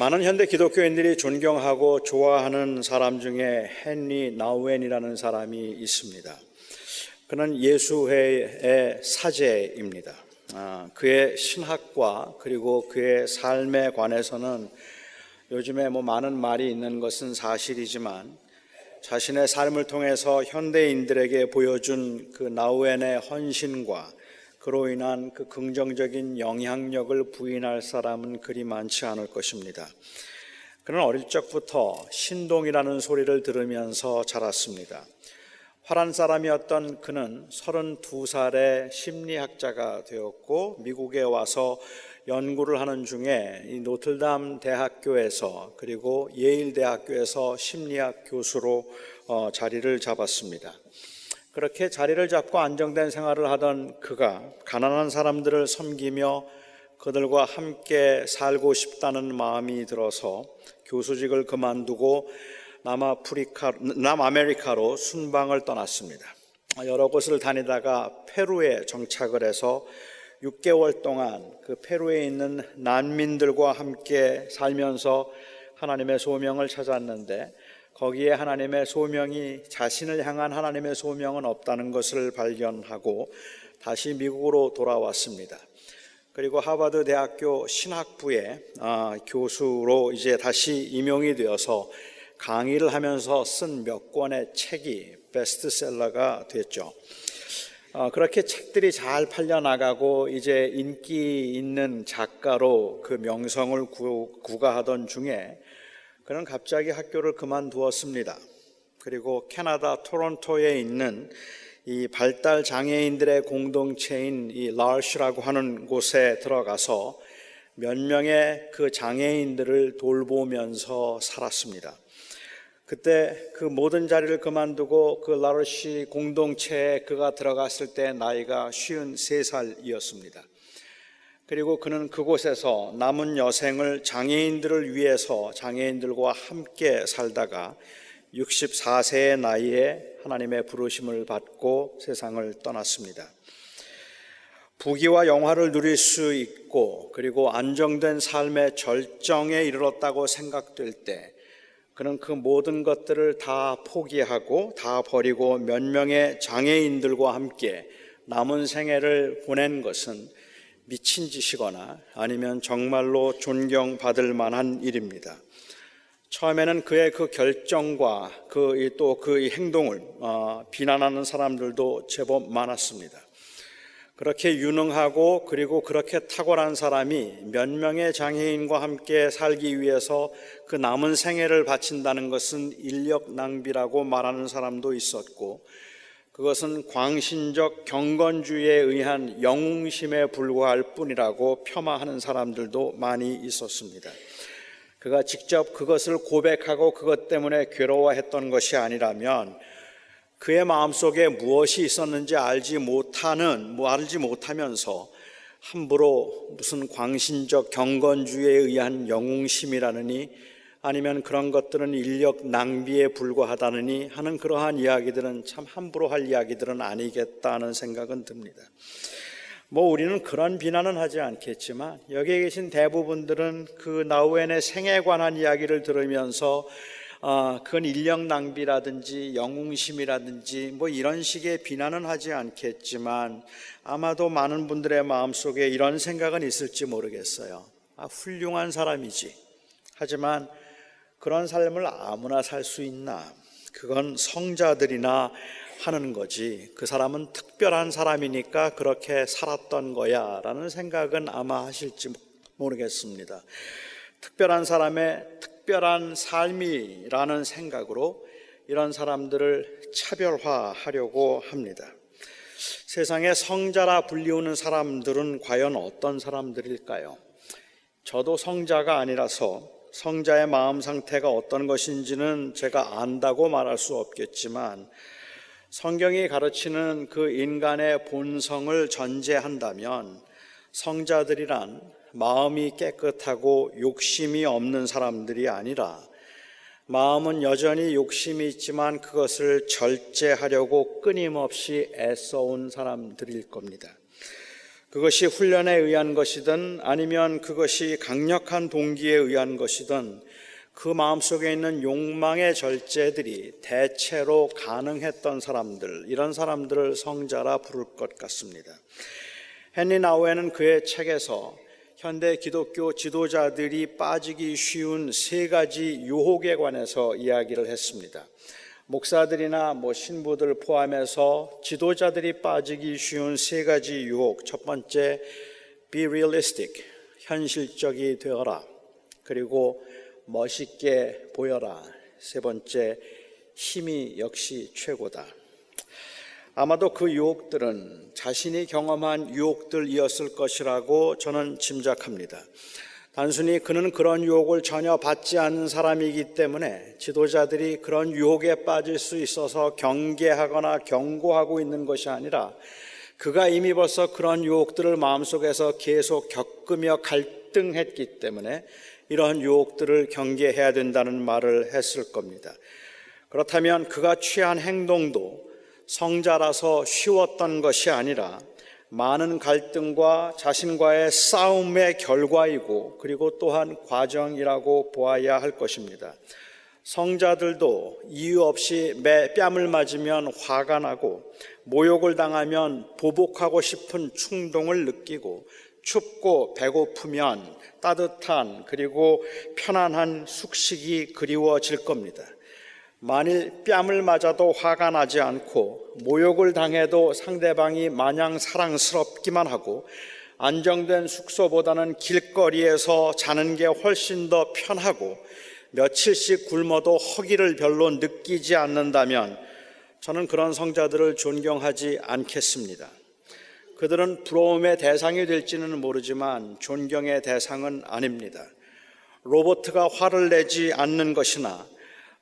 많은 현대 기독교인들이 존경하고 좋아하는 사람 중에 헨리 나우엔이라는 사람이 있습니다. 그는 예수회의 사제입니다. 그의 신학과 그리고 그의 삶에 관해서는 요즘에 많은 말이 있는 것은 사실이지만 자신의 삶을 통해서 현대인들에게 보여준 그 나우엔의 헌신과 그로 인한 그 긍정적인 영향력을 부인할 사람은 그리 많지 않을 것입니다. 그는 어릴 적부터 신동이라는 소리를 들으면서 자랐습니다. 화란 사람이었던 그는 32살에 심리학자가 되었고 미국에 와서 연구를 하는 중에 이 노틀담 대학교에서 그리고 예일 대학교에서 심리학 교수로 자리를 잡았습니다. 그렇게 자리를 잡고 안정된 생활을 하던 그가 가난한 사람들을 섬기며 그들과 함께 살고 싶다는 마음이 들어서 교수직을 그만두고 남아메리카로 순방을 떠났습니다. 여러 곳을 다니다가 페루에 정착을 해서 6개월 동안 그 페루에 있는 난민들과 함께 살면서 하나님의 소명을 찾았는데 거기에 하나님의 소명이 자신을 향한 하나님의 소명은 없다는 것을 발견하고 다시 미국으로 돌아왔습니다. 그리고 하버드 대학교 신학부의 교수로 이제 다시 임용이 되어서 강의를 하면서 쓴 몇 권의 책이 베스트셀러가 됐죠. 그렇게 책들이 잘 팔려나가고 이제 인기 있는 작가로 그 명성을 구가하던 중에 그는 갑자기 학교를 그만두었습니다. 그리고 캐나다 토론토에 있는 이 발달 장애인들의 공동체인 이 라르시라고 하는 곳에 들어가서 몇 명의 그 장애인들을 돌보면서 살았습니다. 그때 그 모든 자리를 그만두고 그 라르시 공동체에 그가 들어갔을 때 나이가 53살이었습니다. 그리고 그는 그곳에서 남은 여생을 장애인들을 위해서 장애인들과 함께 살다가 64세의 나이에 하나님의 부르심을 받고 세상을 떠났습니다. 부귀와 영화를 누릴 수 있고 그리고 안정된 삶의 절정에 이르렀다고 생각될 때 그는 그 모든 것들을 다 포기하고 다 버리고 몇 명의 장애인들과 함께 남은 생애를 보낸 것은 미친 짓이거나 아니면 정말로 존경받을 만한 일입니다. 처음에는 그의 그 결정과 또 그 행동을 비난하는 사람들도 제법 많았습니다. 그렇게 유능하고 그리고 그렇게 탁월한 사람이 몇 명의 장애인과 함께 살기 위해서 그 남은 생애를 바친다는 것은 인력 낭비라고 말하는 사람도 있었고 그것은 광신적 경건주의에 의한 영웅심에 불과할 뿐이라고 폄하하는 사람들도 많이 있었습니다. 그가 직접 그것을 고백하고 그것 때문에 괴로워했던 것이 아니라면 그의 마음속에 무엇이 있었는지 알지 못하면서 함부로 무슨 광신적 경건주의에 의한 영웅심이라느니 아니면 그런 것들은 인력 낭비에 불과하다느니 하는 그러한 이야기들은 참 함부로 할 이야기들은 아니겠다는 생각은 듭니다. 우리는 그런 비난은 하지 않겠지만 여기에 계신 대부분들은 그 나우엔의 생에 관한 이야기를 들으면서 그건 인력 낭비라든지 영웅심이라든지 이런 식의 비난은 하지 않겠지만 아마도 많은 분들의 마음속에 이런 생각은 있을지 모르겠어요. 훌륭한 사람이지. 하지만 그런 삶을 아무나 살 수 있나? 그건 성자들이나 하는 거지. 그 사람은 특별한 사람이니까 그렇게 살았던 거야 라는 생각은 아마 하실지 모르겠습니다. 특별한 사람의 특별한 삶이라는 생각으로 이런 사람들을 차별화하려고 합니다. 세상에 성자라 불리우는 사람들은 과연 어떤 사람들일까요? 저도 성자가 아니라서 성자의 마음 상태가 어떤 것인지는 제가 안다고 말할 수 없겠지만 성경이 가르치는 그 인간의 본성을 전제한다면 성자들이란 마음이 깨끗하고 욕심이 없는 사람들이 아니라 마음은 여전히 욕심이 있지만 그것을 절제하려고 끊임없이 애써온 사람들일 겁니다. 그것이 훈련에 의한 것이든 아니면 그것이 강력한 동기에 의한 것이든 그 마음속에 있는 욕망의 절제들이 대체로 가능했던 사람들, 이런 사람들을 성자라 부를 것 같습니다. 헨리 나우에는 그의 책에서 현대 기독교 지도자들이 빠지기 쉬운 세 가지 유혹에 관해서 이야기를 했습니다. 목사들이나 신부들 포함해서 지도자들이 빠지기 쉬운 세 가지 유혹. 첫 번째, be realistic, 현실적이 되어라. 그리고 멋있게 보여라. 세 번째, 힘이 역시 최고다. 아마도 그 유혹들은 자신이 경험한 유혹들이었을 것이라고 저는 짐작합니다. 단순히 그는 그런 유혹을 전혀 받지 않는 사람이기 때문에 지도자들이 그런 유혹에 빠질 수 있어서 경계하거나 경고하고 있는 것이 아니라 그가 이미 벌써 그런 유혹들을 마음속에서 계속 겪으며 갈등했기 때문에 이런 유혹들을 경계해야 된다는 말을 했을 겁니다. 그렇다면 그가 취한 행동도 성자라서 쉬웠던 것이 아니라 많은 갈등과 자신과의 싸움의 결과이고 그리고 또한 과정이라고 보아야 할 것입니다. 성자들도 이유 없이 뺨을 맞으면 화가 나고 모욕을 당하면 보복하고 싶은 충동을 느끼고 춥고 배고프면 따뜻한 그리고 편안한 숙식이 그리워질 겁니다. 만일 뺨을 맞아도 화가 나지 않고 모욕을 당해도 상대방이 마냥 사랑스럽기만 하고 안정된 숙소보다는 길거리에서 자는 게 훨씬 더 편하고 며칠씩 굶어도 허기를 별로 느끼지 않는다면 저는 그런 성자들을 존경하지 않겠습니다. 그들은 부러움의 대상이 될지는 모르지만 존경의 대상은 아닙니다. 로버트가 화를 내지 않는 것이나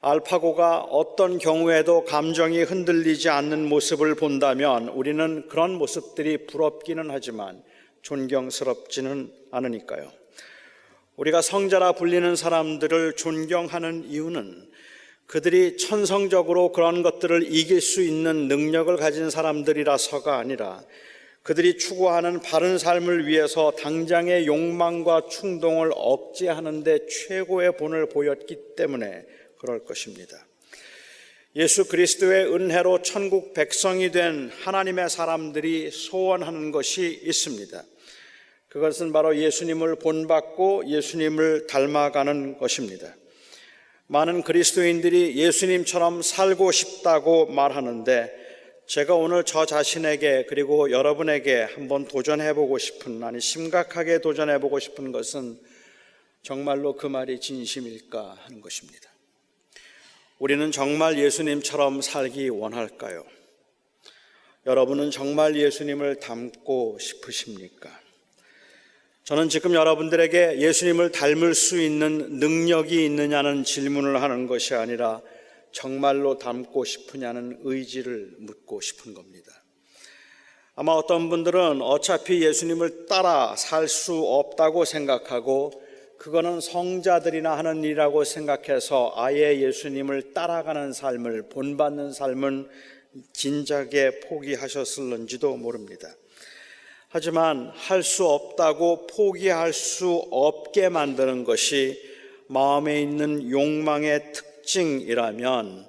알파고가 어떤 경우에도 감정이 흔들리지 않는 모습을 본다면 우리는 그런 모습들이 부럽기는 하지만 존경스럽지는 않으니까요. 우리가 성자라 불리는 사람들을 존경하는 이유는 그들이 천성적으로 그런 것들을 이길 수 있는 능력을 가진 사람들이라서가 아니라 그들이 추구하는 바른 삶을 위해서 당장의 욕망과 충동을 억제하는 데 최고의 본을 보였기 때문에 그럴 것입니다. 예수 그리스도의 은혜로 천국 백성이 된 하나님의 사람들이 소원하는 것이 있습니다. 그것은 바로 예수님을 본받고 예수님을 닮아가는 것입니다. 많은 그리스도인들이 예수님처럼 살고 싶다고 말하는데 제가 오늘 저 자신에게 그리고 여러분에게 한번 도전해보고 싶은, 아니 심각하게 도전해보고 싶은 것은 정말로 그 말이 진심일까 하는 것입니다. 우리는 정말 예수님처럼 살기 원할까요? 여러분은 정말 예수님을 닮고 싶으십니까? 저는 지금 여러분들에게 예수님을 닮을 수 있는 능력이 있느냐는 질문을 하는 것이 아니라 정말로 닮고 싶으냐는 의지를 묻고 싶은 겁니다. 아마 어떤 분들은 어차피 예수님을 따라 살 수 없다고 생각하고 그거는 성자들이나 하는 일이라고 생각해서 아예 예수님을 따라가는 삶을, 본받는 삶은 진작에 포기하셨을는지도 모릅니다. 하지만 할 수 없다고 포기할 수 없게 만드는 것이 마음에 있는 욕망의 특징이라면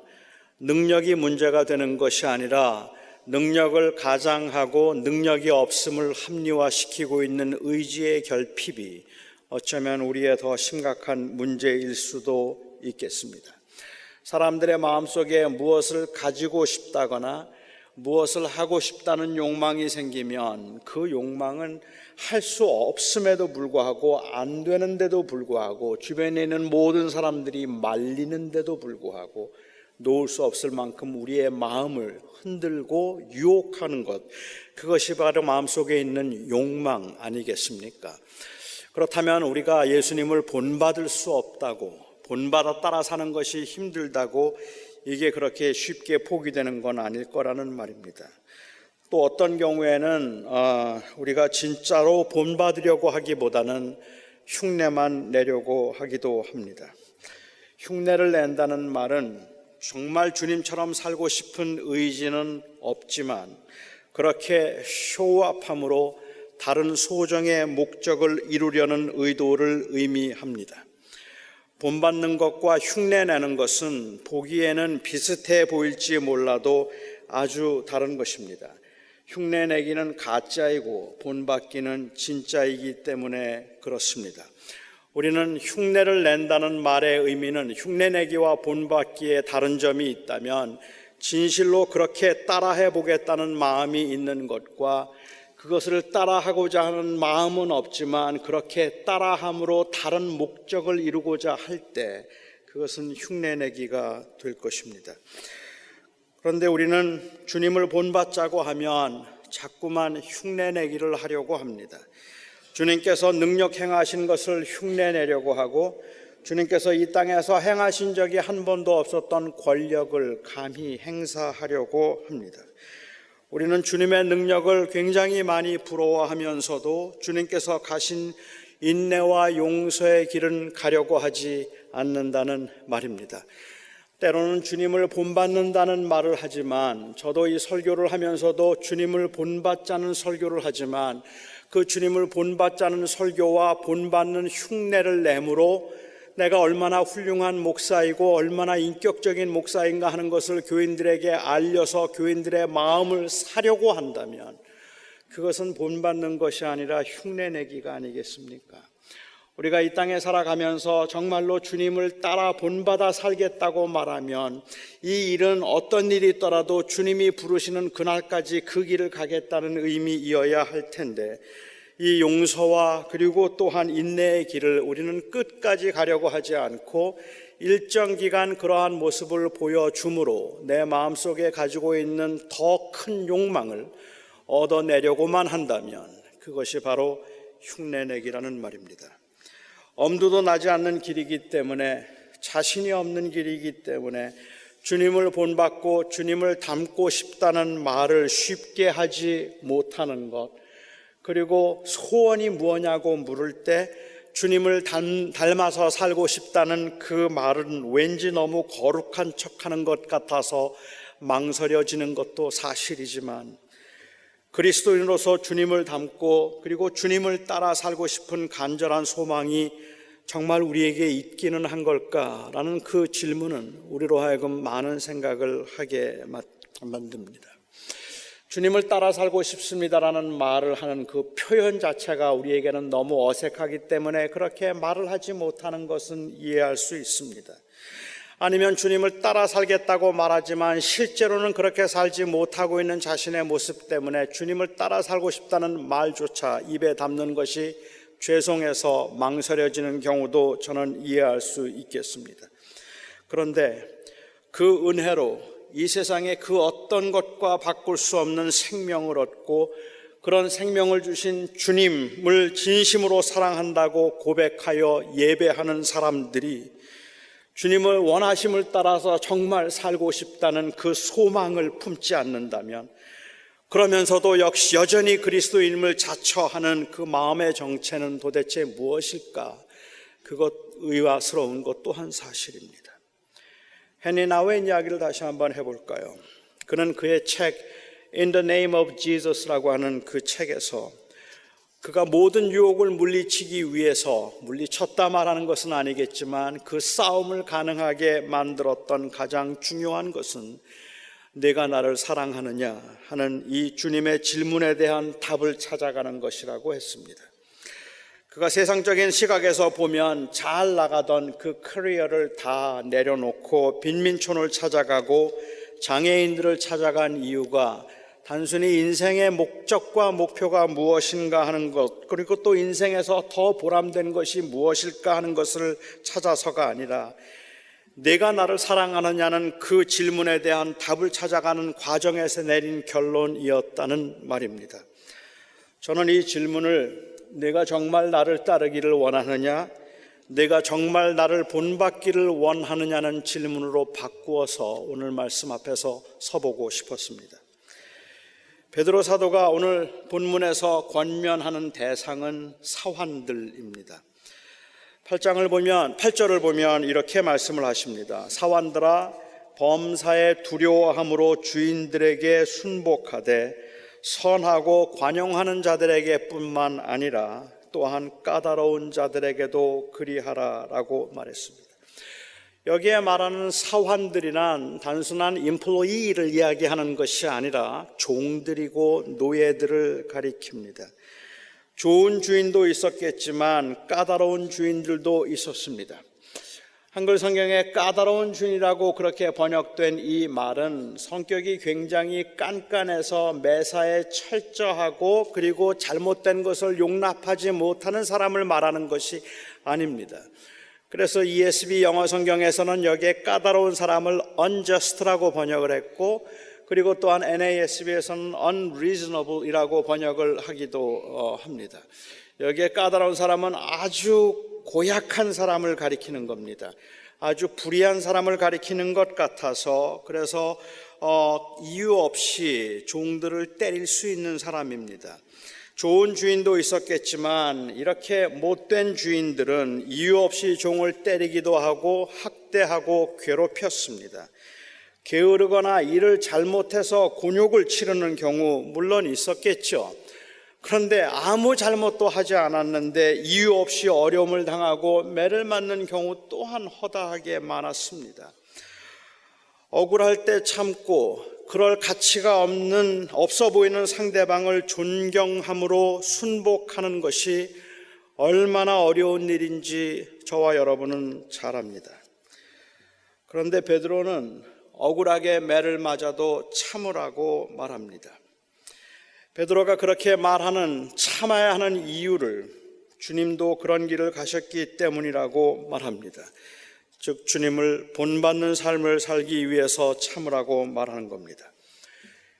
능력이 문제가 되는 것이 아니라 능력을 가장하고 능력이 없음을 합리화시키고 있는 의지의 결핍이 어쩌면 우리의 더 심각한 문제일 수도 있겠습니다. 사람들의 마음속에 무엇을 가지고 싶다거나 무엇을 하고 싶다는 욕망이 생기면 그 욕망은 할 수 없음에도 불구하고 안 되는데도 불구하고 주변에 있는 모든 사람들이 말리는데도 불구하고 놓을 수 없을 만큼 우리의 마음을 흔들고 유혹하는 것, 그것이 바로 마음속에 있는 욕망 아니겠습니까? 그렇다면 우리가 예수님을 본받을 수 없다고, 본받아 따라 사는 것이 힘들다고 이게 그렇게 쉽게 포기되는 건 아닐 거라는 말입니다. 또 어떤 경우에는 우리가 진짜로 본받으려고 하기보다는 흉내만 내려고 하기도 합니다. 흉내를 낸다는 말은 정말 주님처럼 살고 싶은 의지는 없지만 그렇게 쇼업함으로 다른 소정의 목적을 이루려는 의도를 의미합니다. 본받는 것과 흉내내는 것은 보기에는 비슷해 보일지 몰라도 아주 다른 것입니다. 흉내내기는 가짜이고 본받기는 진짜이기 때문에 그렇습니다. 우리는 흉내를 낸다는 말의 의미는 흉내내기와 본받기에 다른 점이 있다면 진실로 그렇게 따라해 보겠다는 마음이 있는 것과 그것을 따라하고자 하는 마음은 없지만 그렇게 따라함으로 다른 목적을 이루고자 할 때 그것은 흉내내기가 될 것입니다. 그런데 우리는 주님을 본받자고 하면 자꾸만 흉내내기를 하려고 합니다. 주님께서 능력 행하신 것을 흉내내려고 하고 주님께서 이 땅에서 행하신 적이 한 번도 없었던 권력을 감히 행사하려고 합니다. 우리는 주님의 능력을 굉장히 많이 부러워하면서도 주님께서 가신 인내와 용서의 길은 가려고 하지 않는다는 말입니다. 때로는 주님을 본받는다는 말을 하지만 저도 이 설교를 하면서도 주님을 본받자는 설교를 하지만 그 주님을 본받자는 설교와 본받는 흉내를 내므로 내가 얼마나 훌륭한 목사이고 얼마나 인격적인 목사인가 하는 것을 교인들에게 알려서 교인들의 마음을 사려고 한다면 그것은 본받는 것이 아니라 흉내내기가 아니겠습니까? 우리가 이 땅에 살아가면서 정말로 주님을 따라 본받아 살겠다고 말하면 이 일은 어떤 일이 있더라도 주님이 부르시는 그날까지 그 길을 가겠다는 의미이어야 할 텐데 이 용서와 그리고 또한 인내의 길을 우리는 끝까지 가려고 하지 않고 일정 기간 그러한 모습을 보여줌으로 내 마음속에 가지고 있는 더 큰 욕망을 얻어내려고만 한다면 그것이 바로 흉내내기라는 말입니다. 엄두도 나지 않는 길이기 때문에 자신이 없는 길이기 때문에 주님을 본받고 주님을 닮고 싶다는 말을 쉽게 하지 못하는 것 그리고 소원이 무엇냐고 물을 때 주님을 닮아서 살고 싶다는 그 말은 왠지 너무 거룩한 척하는 것 같아서 망설여지는 것도 사실이지만 그리스도인으로서 주님을 닮고 그리고 주님을 따라 살고 싶은 간절한 소망이 정말 우리에게 있기는 한 걸까라는 그 질문은 우리로 하여금 많은 생각을 하게 만듭니다. 주님을 따라 살고 싶습니다라는 말을 하는 그 표현 자체가 우리에게는 너무 어색하기 때문에 그렇게 말을 하지 못하는 것은 이해할 수 있습니다. 아니면 주님을 따라 살겠다고 말하지만 실제로는 그렇게 살지 못하고 있는 자신의 모습 때문에 주님을 따라 살고 싶다는 말조차 입에 담는 것이 죄송해서 망설여지는 경우도 저는 이해할 수 있겠습니다. 그런데 그 은혜로 이 세상에 그 어떤 것과 바꿀 수 없는 생명을 얻고 그런 생명을 주신 주님을 진심으로 사랑한다고 고백하여 예배하는 사람들이 주님을 원하심을 따라서 정말 살고 싶다는 그 소망을 품지 않는다면 그러면서도 역시 여전히 그리스도인임을 자처하는 그 마음의 정체는 도대체 무엇일까? 그것 의아스러운 것 또한 사실입니다. 헨리 나우의 이야기를 다시 한번 해볼까요? 그는 그의 책 In the Name of Jesus라고 하는 그 책에서 그가 모든 유혹을 물리치기 위해서 물리쳤다 말하는 것은 아니겠지만 그 싸움을 가능하게 만들었던 가장 중요한 것은 내가 나를 사랑하느냐 하는 이 주님의 질문에 대한 답을 찾아가는 것이라고 했습니다. 그가 세상적인 시각에서 보면 잘 나가던 그 커리어를 다 내려놓고 빈민촌을 찾아가고 장애인들을 찾아간 이유가 단순히 인생의 목적과 목표가 무엇인가 하는 것 그리고 또 인생에서 더 보람된 것이 무엇일까 하는 것을 찾아서가 아니라 내가 나를 사랑하느냐는 그 질문에 대한 답을 찾아가는 과정에서 내린 결론이었다는 말입니다. 저는 이 질문을 내가 정말 나를 따르기를 원하느냐 내가 정말 나를 본받기를 원하느냐는 질문으로 바꾸어서 오늘 말씀 앞에서 서보고 싶었습니다. 베드로 사도가 오늘 본문에서 권면하는 대상은 사환들입니다. 8절을 보면 이렇게 말씀을 하십니다. 사환들아 범사에 두려워함으로 주인들에게 순복하되 선하고 관용하는 자들에게 뿐만 아니라 또한 까다로운 자들에게도 그리하라라고 말했습니다. 여기에 말하는 사환들이란 단순한 인플로이를 이야기하는 것이 아니라 종들이고 노예들을 가리킵니다. 좋은 주인도 있었겠지만 까다로운 주인들도 있었습니다. 한글 성경에 까다로운 주인이라고 그렇게 번역된 이 말은 성격이 굉장히 깐깐해서 매사에 철저하고 그리고 잘못된 것을 용납하지 못하는 사람을 말하는 것이 아닙니다. 그래서 ESV 영어 성경에서는 여기에 까다로운 사람을 unjust라고 번역을 했고, 그리고 또한 NASB에서는 unreasonable이라고 번역을 하기도 합니다. 여기에 까다로운 사람은 아주 고약한 사람을 가리키는 겁니다. 아주 불의한 사람을 가리키는 것 같아서 그래서 이유 없이 종들을 때릴 수 있는 사람입니다. 좋은 주인도 있었겠지만 이렇게 못된 주인들은 이유 없이 종을 때리기도 하고 학대하고 괴롭혔습니다. 게으르거나 일을 잘못해서 곤욕을 치르는 경우 물론 있었겠죠. 그런데 아무 잘못도 하지 않았는데 이유 없이 어려움을 당하고 매를 맞는 경우 또한 허다하게 많았습니다. 억울할 때 참고 그럴 가치가 없어 보이는 상대방을 존경함으로 순복하는 것이 얼마나 어려운 일인지 저와 여러분은 잘 압니다. 그런데 베드로는 억울하게 매를 맞아도 참으라고 말합니다. 베드로가 그렇게 말하는 참아야 하는 이유를 주님도 그런 길을 가셨기 때문이라고 말합니다. 즉 주님을 본받는 삶을 살기 위해서 참으라고 말하는 겁니다.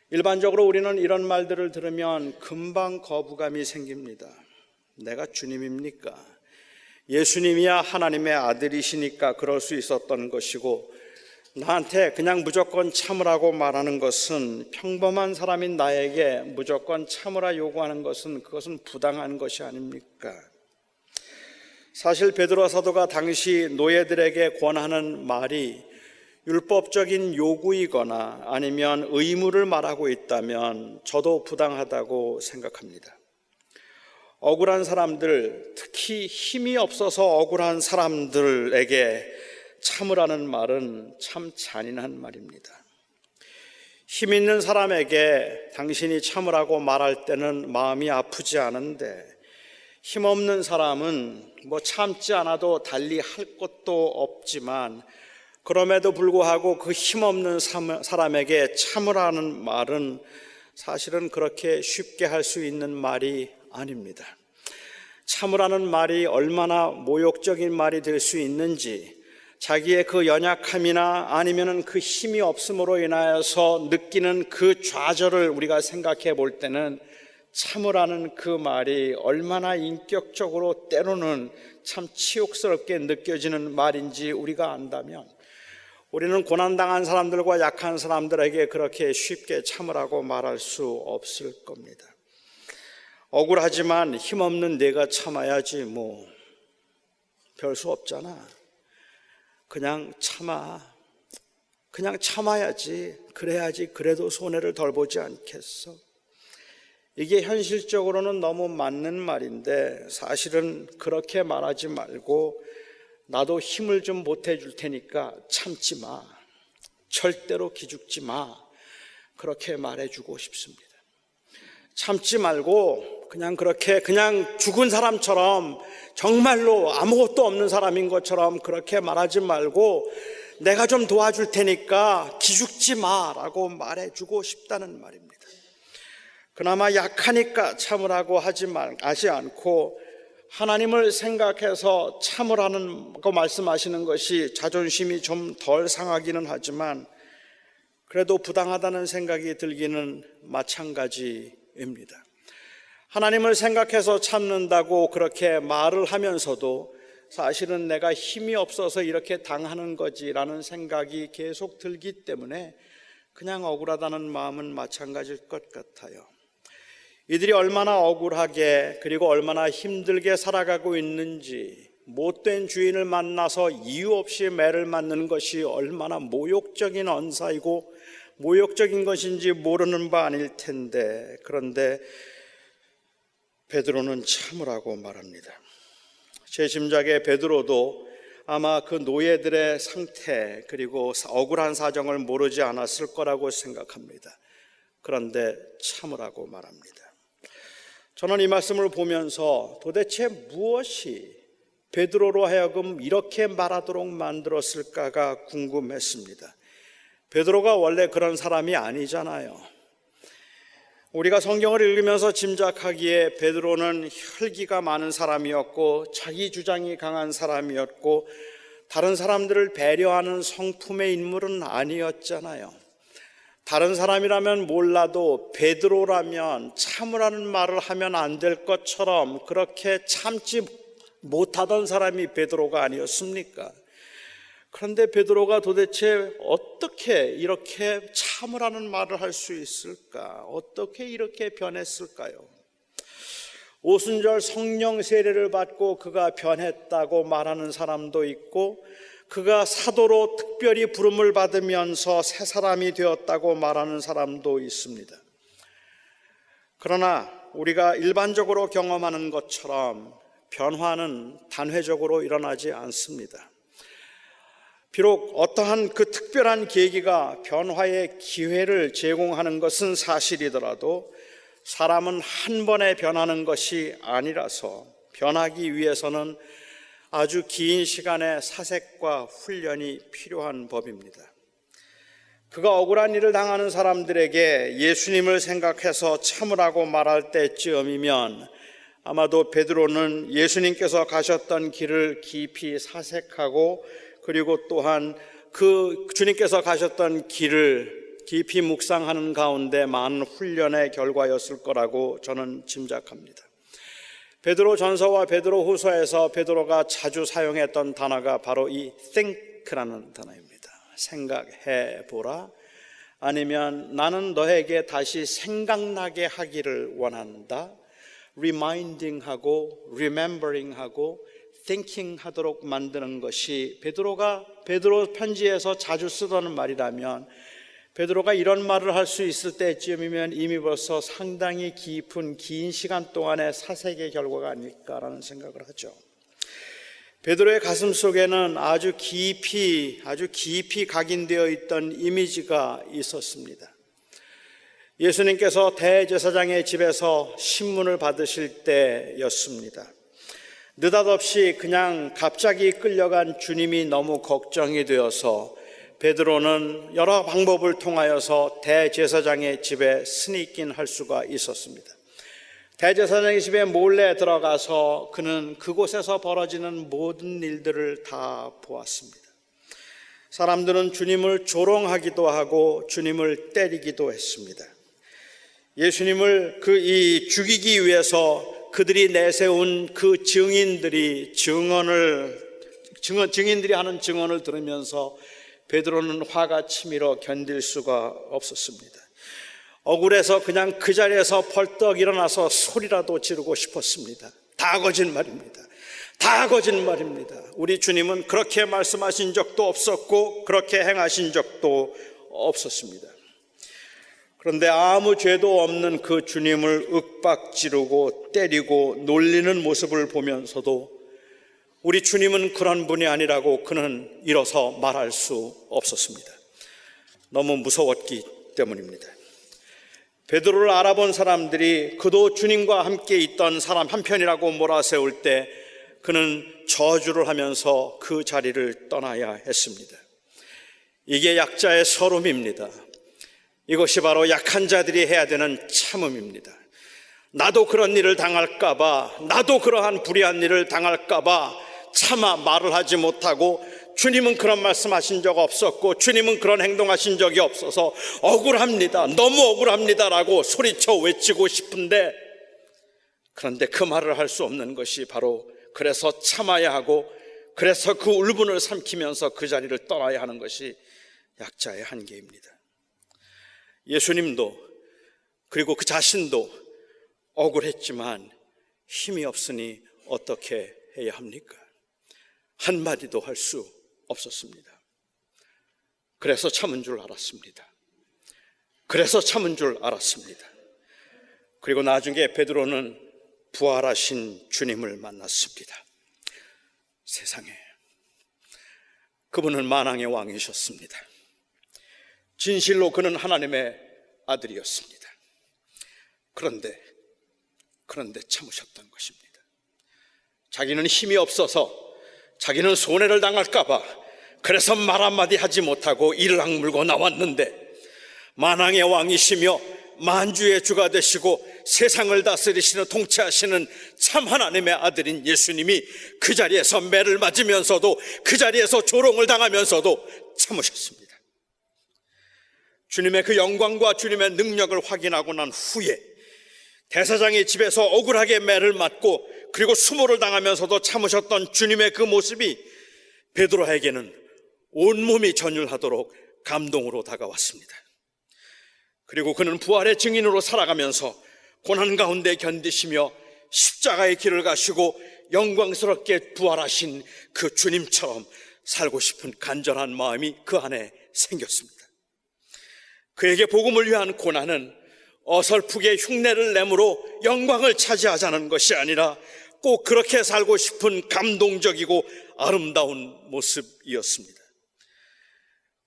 일반적으로 우리는 이런 말들을 들으면 금방 거부감이 생깁니다. 내가 주님입니까? 예수님이야 하나님의 아들이시니까 그럴 수 있었던 것이고, 나한테 그냥 무조건 참으라고 말하는 것은, 평범한 사람인 나에게 무조건 참으라 요구하는 것은 그것은 부당한 것이 아닙니까? 사실 베드로 사도가 당시 노예들에게 권하는 말이 율법적인 요구이거나 아니면 의무를 말하고 있다면 저도 부당하다고 생각합니다. 억울한 사람들, 특히 힘이 없어서 억울한 사람들에게 참으라는 말은 참 잔인한 말입니다. 힘 있는 사람에게 당신이 참으라고 말할 때는 마음이 아프지 않은데, 힘없는 사람은 참지 않아도 달리 할 것도 없지만 그럼에도 불구하고 그 힘없는 사람에게 참으라는 말은 사실은 그렇게 쉽게 할 수 있는 말이 아닙니다. 참으라는 말이 얼마나 모욕적인 말이 될 수 있는지, 자기의 그 연약함이나 아니면은 그 힘이 없음으로 인하여서 느끼는 그 좌절을 우리가 생각해 볼 때는 참으라는 그 말이 얼마나 인격적으로 때로는 참 치욕스럽게 느껴지는 말인지 우리가 안다면, 우리는 고난당한 사람들과 약한 사람들에게 그렇게 쉽게 참으라고 말할 수 없을 겁니다. 억울하지만 힘없는 내가 참아야지 별 수 없잖아. 그냥 참아야지. 그래야지 그래도 손해를 덜 보지 않겠어. 이게 현실적으로는 너무 맞는 말인데, 사실은 그렇게 말하지 말고 나도 힘을 좀 보태줄 테니까 참지 마, 절대로 기죽지 마, 그렇게 말해주고 싶습니다. 참지 말고 그냥 죽은 사람처럼, 정말로 아무것도 없는 사람인 것처럼 그렇게 말하지 말고 내가 좀 도와줄 테니까 기죽지 마라고 말해주고 싶다는 말입니다. 그나마 약하니까 참으라고 하지 않고 하나님을 생각해서 참으라고 말씀하시는 것이 자존심이 좀 덜 상하기는 하지만 그래도 부당하다는 생각이 들기는 마찬가지입니다. 하나님을 생각해서 참는다고 그렇게 말을 하면서도 사실은 내가 힘이 없어서 이렇게 당하는 거지라는 생각이 계속 들기 때문에 그냥 억울하다는 마음은 마찬가지일 것 같아요. 이들이 얼마나 억울하게 그리고 얼마나 힘들게 살아가고 있는지, 못된 주인을 만나서 이유 없이 매를 맞는 것이 얼마나 모욕적인 언사이고 모욕적인 것인지 모르는 바 아닐 텐데, 그런데 베드로는 참으라고 말합니다. 제 짐작에 베드로도 아마 그 노예들의 상태 그리고 억울한 사정을 모르지 않았을 거라고 생각합니다. 그런데 참으라고 말합니다. 저는 이 말씀을 보면서 도대체 무엇이 베드로로 하여금 이렇게 말하도록 만들었을까가 궁금했습니다. 베드로가 원래 그런 사람이 아니잖아요. 우리가 성경을 읽으면서 짐작하기에 베드로는 혈기가 많은 사람이었고 자기 주장이 강한 사람이었고 다른 사람들을 배려하는 성품의 인물은 아니었잖아요. 다른 사람이라면 몰라도 베드로라면 참으라는 말을 하면 안 될 것처럼 그렇게 참지 못하던 사람이 베드로가 아니었습니까? 그런데 베드로가 도대체 어떻게 이렇게 참으라는 말을 할 수 있을까? 어떻게 이렇게 변했을까요? 오순절 성령 세례를 받고 그가 변했다고 말하는 사람도 있고, 그가 사도로 특별히 부름을 받으면서 새 사람이 되었다고 말하는 사람도 있습니다. 그러나 우리가 일반적으로 경험하는 것처럼 변화는 단회적으로 일어나지 않습니다. 비록 어떠한 그 특별한 계기가 변화의 기회를 제공하는 것은 사실이더라도 사람은 한 번에 변하는 것이 아니라서 변하기 위해서는 아주 긴 시간의 사색과 훈련이 필요한 법입니다. 그가 억울한 일을 당하는 사람들에게 예수님을 생각해서 참으라고 말할 때쯤이면 아마도 베드로는 예수님께서 가셨던 길을 깊이 사색하고 그리고 또한 그 주님께서 가셨던 길을 깊이 묵상하는 가운데 많은 훈련의 결과였을 거라고 저는 짐작합니다. 베드로 전서와 베드로 후서에서 베드로가 자주 사용했던 단어가 바로 이 think라는 단어입니다. 생각해보라, 아니면 나는 너에게 다시 생각나게 하기를 원한다, reminding하고 remembering하고 thinking 하도록 만드는 것이 베드로 편지에서 자주 쓰던 말이라면, 베드로가 이런 말을 할 수 있을 때쯤이면 이미 벌써 상당히 긴 시간 동안의 사색의 결과가 아닐까라는 생각을 하죠. 베드로의 가슴 속에는 아주 깊이 각인되어 있던 이미지가 있었습니다. 예수님께서 대제사장의 집에서 신문을 받으실 때였습니다. 느닷없이 그냥 갑자기 끌려간 주님이 너무 걱정이 되어서 베드로는 여러 방법을 통하여서 대제사장의 집에 스니킹 할 수가 있었습니다. 대제사장의 집에 몰래 들어가서 그는 그곳에서 벌어지는 모든 일들을 다 보았습니다. 사람들은 주님을 조롱하기도 하고 주님을 때리기도 했습니다. 예수님을 죽이기 위해서 그들이 내세운 그 증인들이 하는 증언을 들으면서 베드로는 화가 치밀어 견딜 수가 없었습니다. 억울해서 그냥 그 자리에서 벌떡 일어나서 소리라도 지르고 싶었습니다. 다 거짓말입니다. 다 거짓말입니다. 우리 주님은 그렇게 말씀하신 적도 없었고 그렇게 행하신 적도 없었습니다. 그런데 아무 죄도 없는 그 주님을 윽박지르고 때리고 놀리는 모습을 보면서도 우리 주님은 그런 분이 아니라고 그는 일어서 말할 수 없었습니다. 너무 무서웠기 때문입니다. 베드로를 알아본 사람들이 그도 주님과 함께 있던 사람 한편이라고 몰아세울 때 그는 저주를 하면서 그 자리를 떠나야 했습니다. 이게 약자의 서름입니다. 이것이 바로 약한 자들이 해야 되는 참음입니다. 나도 그런 일을 당할까봐, 나도 그러한 불의한 일을 당할까봐 차마 말을 하지 못하고 주님은 그런 말씀하신 적 없었고 주님은 그런 행동하신 적이 없어서 억울합니다, 너무 억울합니다라고 소리쳐 외치고 싶은데, 그런데 그 말을 할 수 없는 것이 바로 그래서 참아야 하고 그래서 그 울분을 삼키면서 그 자리를 떠나야 하는 것이 약자의 한계입니다. 예수님도 그리고 그 자신도 억울했지만 힘이 없으니 어떻게 해야 합니까? 한마디도 할 수 없었습니다. 그래서 참은 줄 알았습니다. 그래서 참은 줄 알았습니다. 그리고 나중에 베드로는 부활하신 주님을 만났습니다. 세상에, 그분은 만왕의 왕이셨습니다. 진실로 그는 하나님의 아들이었습니다. 그런데 참으셨던 것입니다. 자기는 힘이 없어서, 자기는 손해를 당할까 봐 그래서 말 한마디 하지 못하고 이를 악물고 나왔는데, 만왕의 왕이시며 만주의 주가 되시고 세상을 다스리시는, 통치하시는 참 하나님의 아들인 예수님이 그 자리에서 매를 맞으면서도, 그 자리에서 조롱을 당하면서도 참으셨습니다. 주님의 그 영광과 주님의 능력을 확인하고 난 후에 대사장의 집에서 억울하게 매를 맞고 그리고 수모를 당하면서도 참으셨던 주님의 그 모습이 베드로에게는 온몸이 전율하도록 감동으로 다가왔습니다. 그리고 그는 부활의 증인으로 살아가면서 고난 가운데 견디시며 십자가의 길을 가시고 영광스럽게 부활하신 그 주님처럼 살고 싶은 간절한 마음이 그 안에 생겼습니다. 그에게 복음을 위한 고난은 어설프게 흉내를 내므로 영광을 차지하자는 것이 아니라 꼭 그렇게 살고 싶은 감동적이고 아름다운 모습이었습니다.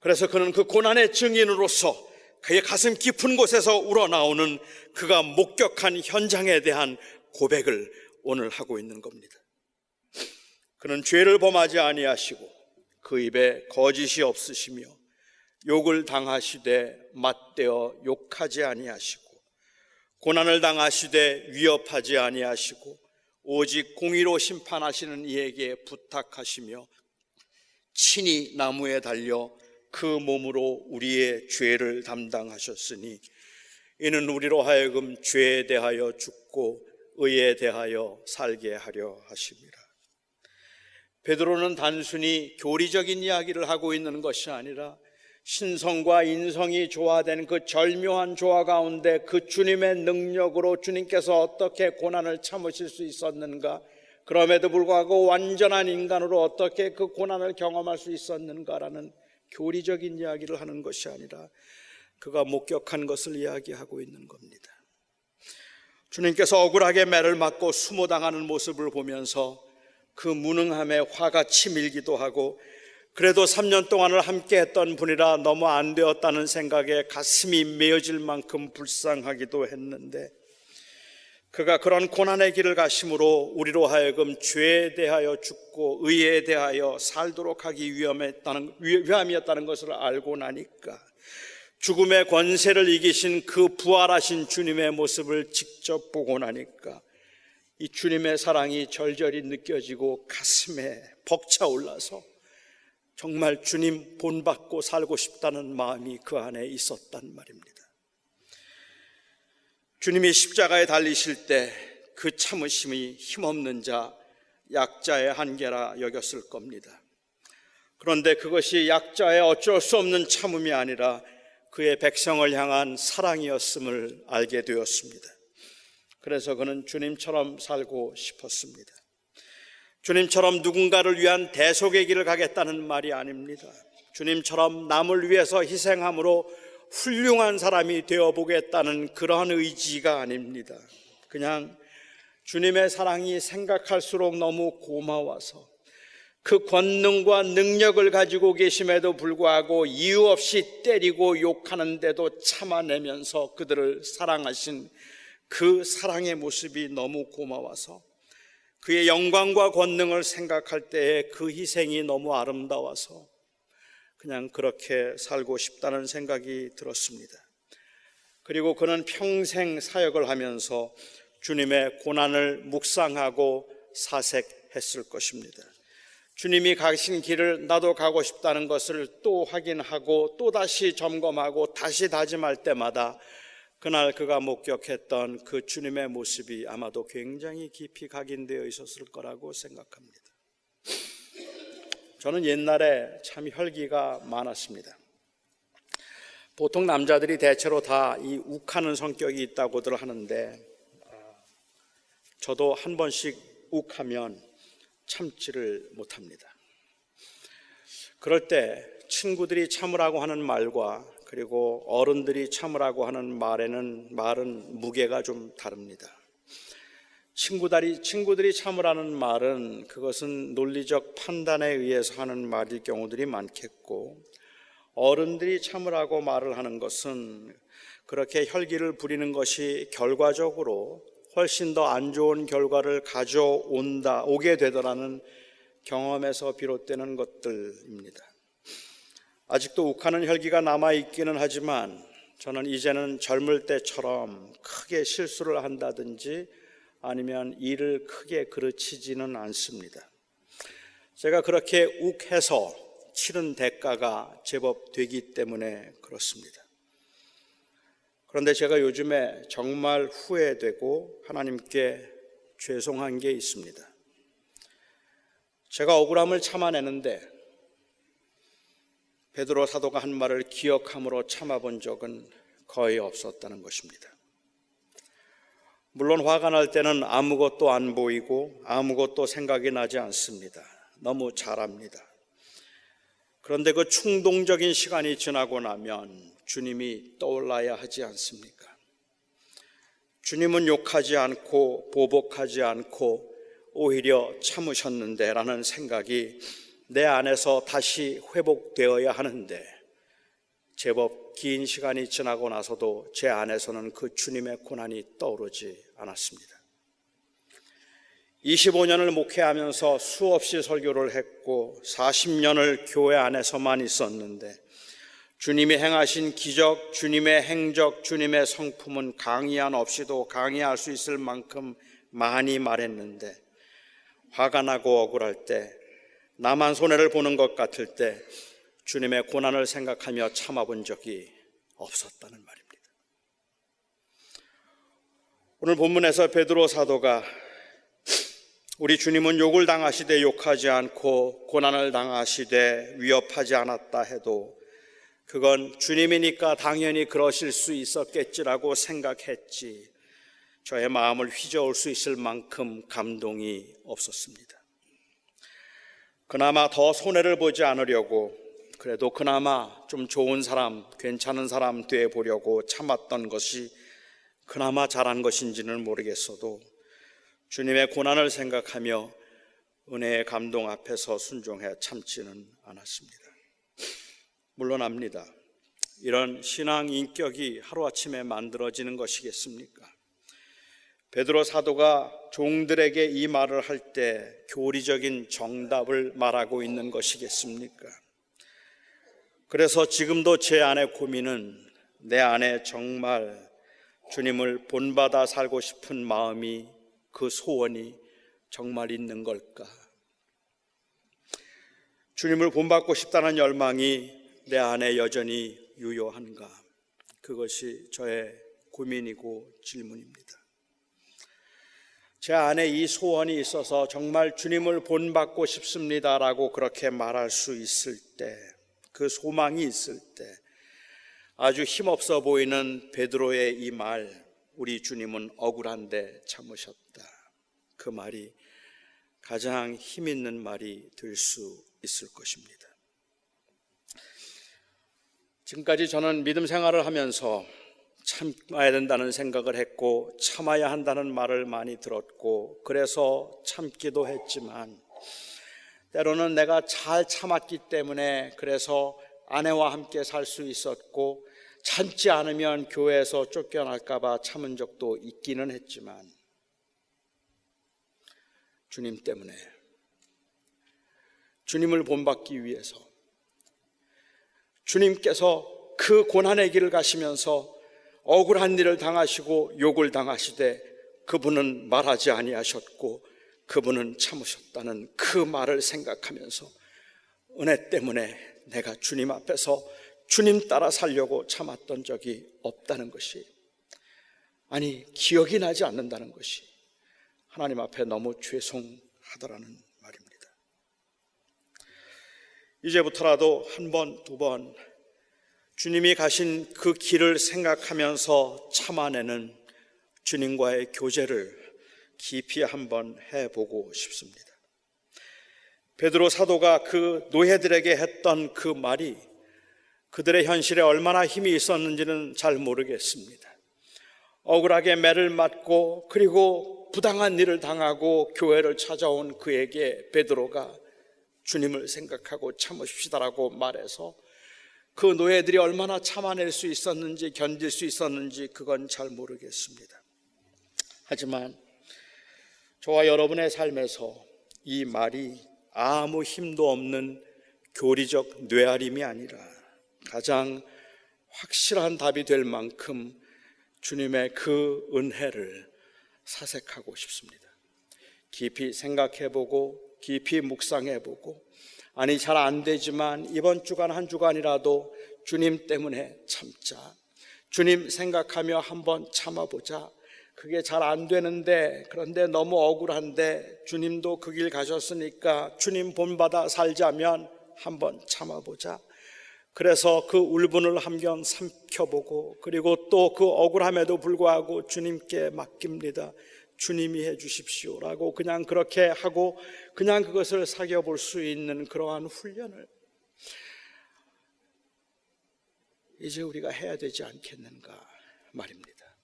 그래서 그는 그 고난의 증인으로서 그의 가슴 깊은 곳에서 우러나오는 그가 목격한 현장에 대한 고백을 오늘 하고 있는 겁니다. 그는 죄를 범하지 아니하시고 그 입에 거짓이 없으시며 욕을 당하시되 맞대어 욕하지 아니하시고 고난을 당하시되 위협하지 아니하시고 오직 공의로 심판하시는 이에게 부탁하시며 친히 나무에 달려 그 몸으로 우리의 죄를 담당하셨으니 이는 우리로 하여금 죄에 대하여 죽고 의에 대하여 살게 하려 하심이라. 베드로는 단순히 교리적인 이야기를 하고 있는 것이 아니라 신성과 인성이 조화된 그 절묘한 조화 가운데 그 주님의 능력으로 주님께서 어떻게 고난을 참으실 수 있었는가, 그럼에도 불구하고 완전한 인간으로 어떻게 그 고난을 경험할 수 있었는가라는 교리적인 이야기를 하는 것이 아니라 그가 목격한 것을 이야기하고 있는 겁니다. 주님께서 억울하게 매를 맞고 수모당하는 모습을 보면서 그 무능함에 화가 치밀기도 하고, 그래도 3년 동안을 함께 했던 분이라 너무 안 되었다는 생각에 가슴이 메어질 만큼 불쌍하기도 했는데, 그가 그런 고난의 길을 가심으로 우리로 하여금 죄에 대하여 죽고 의에 대하여 살도록 하기 위함이었다는 것을 알고 나니까 죽음의 권세를 이기신 그 부활하신 주님의 모습을 직접 보고 나니까 이 주님의 사랑이 절절히 느껴지고 가슴에 벅차올라서 정말 주님 본받고 살고 싶다는 마음이 그 안에 있었단 말입니다. 주님이 십자가에 달리실 때 그 참으심이 힘없는 자, 약자의 한계라 여겼을 겁니다. 그런데 그것이 약자의 어쩔 수 없는 참음이 아니라 그의 백성을 향한 사랑이었음을 알게 되었습니다. 그래서 그는 주님처럼 살고 싶었습니다. 주님처럼 누군가를 위한 대속의 길을 가겠다는 말이 아닙니다. 주님처럼 남을 위해서 희생함으로 훌륭한 사람이 되어보겠다는 그러한 의지가 아닙니다. 그냥 주님의 사랑이 생각할수록 너무 고마워서 그 권능과 능력을 가지고 계심에도 불구하고 이유 없이 때리고 욕하는데도 참아내면서 그들을 사랑하신 그 사랑의 모습이 너무 고마워서 그의 영광과 권능을 생각할 때에 그 희생이 너무 아름다워서 그냥 그렇게 살고 싶다는 생각이 들었습니다. 그리고 그는 평생 사역을 하면서 주님의 고난을 묵상하고 사색했을 것입니다. 주님이 가신 길을 나도 가고 싶다는 것을 또 확인하고 또 다시 점검하고 다시 다짐할 때마다 그날 그가 목격했던 그 주님의 모습이 아마도 굉장히 깊이 각인되어 있었을 거라고 생각합니다. 저는 옛날에 참 혈기가 많았습니다. 보통 남자들이 대체로 다 이 욱하는 성격이 있다고들 하는데 저도 한 번씩 욱하면 참지를 못합니다. 그럴 때 친구들이 참으라고 하는 말과 그리고 어른들이 참으라고 하는 말은 무게가 좀 다릅니다. 친구들이 참으라는 말은 그것은 논리적 판단에 의해서 하는 말일 경우들이 많겠고, 어른들이 참으라고 말을 하는 것은 그렇게 혈기를 부리는 것이 결과적으로 훨씬 더 안 좋은 결과를 오게 되더라는 경험에서 비롯되는 것들입니다. 아직도 욱하는 혈기가 남아있기는 하지만 저는 이제는 젊을 때처럼 크게 실수를 한다든지 아니면 일을 크게 그르치지는 않습니다. 제가 그렇게 욱해서 치른 대가가 제법 되기 때문에 그렇습니다. 그런데 제가 요즘에 정말 후회되고 하나님께 죄송한 게 있습니다. 제가 억울함을 참아내는데 베드로 사도가 한 말을 기억함으로 참아본 적은 거의 없었다는 것입니다. 물론 화가 날 때는 아무것도 안 보이고 아무것도 생각이 나지 않습니다. 너무 잘 압니다. 그런데 그 충동적인 시간이 지나고 나면 주님이 떠올라야 하지 않습니까? 주님은 욕하지 않고 보복하지 않고 오히려 참으셨는데 라는 생각이 내 안에서 다시 회복되어야 하는데, 제법 긴 시간이 지나고 나서도 제 안에서는 그 주님의 고난이 떠오르지 않았습니다. 25년을 목회하면서 수없이 설교를 했고 40년을 교회 안에서만 있었는데, 주님이 행하신 기적, 주님의 행적, 주님의 성품은 강의한 없이도 강의할 수 있을 만큼 많이 말했는데, 화가 나고 억울할 때, 나만 손해를 보는 것 같을 때 주님의 고난을 생각하며 참아본 적이 없었다는 말입니다. 오늘 본문에서 베드로 사도가 우리 주님은 욕을 당하시되 욕하지 않고 고난을 당하시되 위협하지 않았다 해도 그건 주님이니까 당연히 그러실 수 있었겠지라고 생각했지, 저의 마음을 휘저을 수 있을 만큼 감동이 없었습니다. 그나마 더 손해를 보지 않으려고, 그래도 그나마 좀 좋은 사람, 괜찮은 사람 돼 보려고 참았던 것이 그나마 잘한 것인지는 모르겠어도 주님의 고난을 생각하며 은혜의 감동 앞에서 순종해 참지는 않았습니다. 물론 압니다. 이런 신앙 인격이 하루아침에 만들어지는 것이겠습니까? 베드로 사도가 종들에게 이 말을 할 때 교리적인 정답을 말하고 있는 것이겠습니까? 그래서 지금도 제 안의 고민은, 내 안에 정말 주님을 본받아 살고 싶은 마음이, 그 소원이 정말 있는 걸까? 주님을 본받고 싶다는 열망이 내 안에 여전히 유효한가? 그것이 저의 고민이고 질문입니다. 제 안에 이 소원이 있어서 정말 주님을 본받고 싶습니다라고 그렇게 말할 수 있을 때, 그 소망이 있을 때 아주 힘없어 보이는 베드로의 이 말, 우리 주님은 억울한데 참으셨다, 그 말이 가장 힘 있는 말이 될 수 있을 것입니다. 지금까지 저는 믿음 생활을 하면서 참아야 된다는 생각을 했고 참아야 한다는 말을 많이 들었고 그래서 참기도 했지만, 때로는 내가 잘 참았기 때문에 그래서 아내와 함께 살 수 있었고 참지 않으면 교회에서 쫓겨날까 봐 참은 적도 있기는 했지만, 주님 때문에, 주님을 본받기 위해서, 주님께서 그 고난의 길을 가시면서 억울한 일을 당하시고 욕을 당하시되 그분은 말하지 아니하셨고 그분은 참으셨다는 그 말을 생각하면서 은혜 때문에 내가 주님 앞에서 주님 따라 살려고 참았던 적이 없다는 것이, 아니 기억이 나지 않는다는 것이 하나님 앞에 너무 죄송하더라는 말입니다. 이제부터라도 한 번, 두 번 주님이 가신 그 길을 생각하면서 참아내는 주님과의 교제를 깊이 한번 해보고 싶습니다. 베드로 사도가 그 노예들에게 했던 그 말이 그들의 현실에 얼마나 힘이 있었는지는 잘 모르겠습니다. 억울하게 매를 맞고 그리고 부당한 일을 당하고 교회를 찾아온 그에게 베드로가 주님을 생각하고 참으십시다라고 말해서 그 노예들이 얼마나 참아낼 수 있었는지, 견딜 수 있었는지 그건 잘 모르겠습니다. 하지만 저와 여러분의 삶에서 이 말이 아무 힘도 없는 교리적 뇌아림이 아니라 가장 확실한 답이 될 만큼 주님의 그 은혜를 사색하고 싶습니다. 깊이 생각해보고 깊이 묵상해보고, 아니 잘 안 되지만 이번 주간 한 주간이라도 주님 때문에 참자, 주님 생각하며 한번 참아보자. 그게 잘 안 되는데, 그런데 너무 억울한데 주님도 그 길 가셨으니까 주님 본받아 살자면 한번 참아보자. 그래서 그 울분을 한번 삼켜보고, 그리고 또 그 억울함에도 불구하고 주님께 맡깁니다. 주님이 해 주십시오라고 그냥 그렇게 하고 그냥 그것을 사겨볼 수 있는 그러한 훈련을 이제 우리가 해야 되지 않겠는가 말입니다.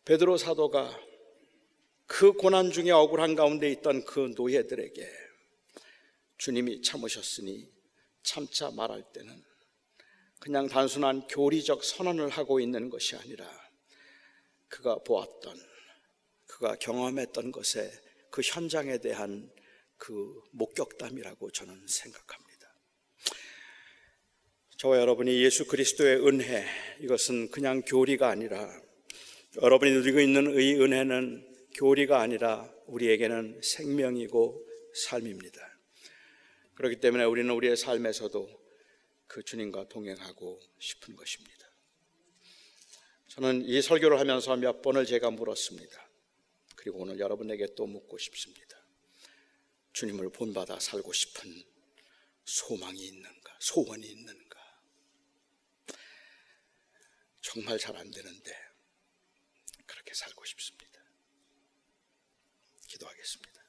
베드로 사도가 그 고난 중에 억울한 가운데 있던 그 노예들에게 주님이 참으셨으니 참자 말할 때는 그냥 단순한 교리적 선언을 하고 있는 것이 아니라 그가 보았던, 그가 경험했던 것에 그 현장에 대한 그 목격담이라고 저는 생각합니다. 저와 여러분이 예수 그리스도의 은혜, 이것은 그냥 교리가 아니라, 여러분이 누리고 있는 이 은혜는 교리가 아니라 우리에게는 생명이고 삶입니다. 그렇기 때문에 우리는 우리의 삶에서도 그 주님과 동행하고 싶은 것입니다. 저는 이 설교를 하면서 몇 번을 제가 물었습니다. 그리고 오늘 여러분에게 또 묻고 싶습니다. 주님을 본받아 살고 싶은 소망이 있는가? 소원이 있는가? 정말 잘 안 되는데 그렇게 살고 싶습니다. 기도하겠습니다.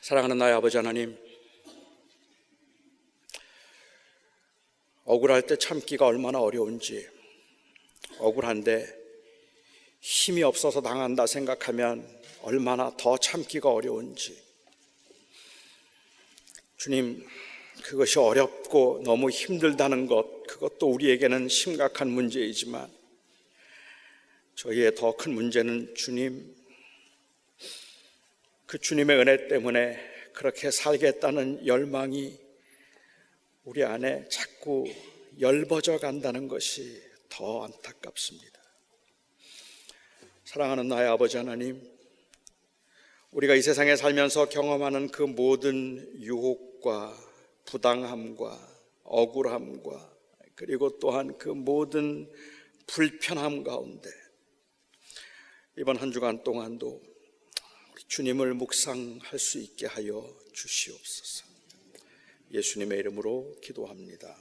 사랑하는 나의 아버지 하나님, 억울할 때 참기가 얼마나 어려운지, 억울한데 힘이 없어서 당한다 생각하면 얼마나 더 참기가 어려운지, 주님, 그것이 어렵고 너무 힘들다는 것, 그것도 우리에게는 심각한 문제이지만 저희의 더 큰 문제는 주님, 그 주님의 은혜 때문에 그렇게 살겠다는 열망이 우리 안에 자꾸 열버져 간다는 것이 더 안타깝습니다. 사랑하는 나의 아버지 하나님, 우리가 이 세상에 살면서 경험하는 그 모든 유혹과 부당함과 억울함과 그리고 또한 그 모든 불편함 가운데 이번 한 주간 동안도 주님을 묵상할 수 있게 하여 주시옵소서. 예수님의 이름으로 기도합니다.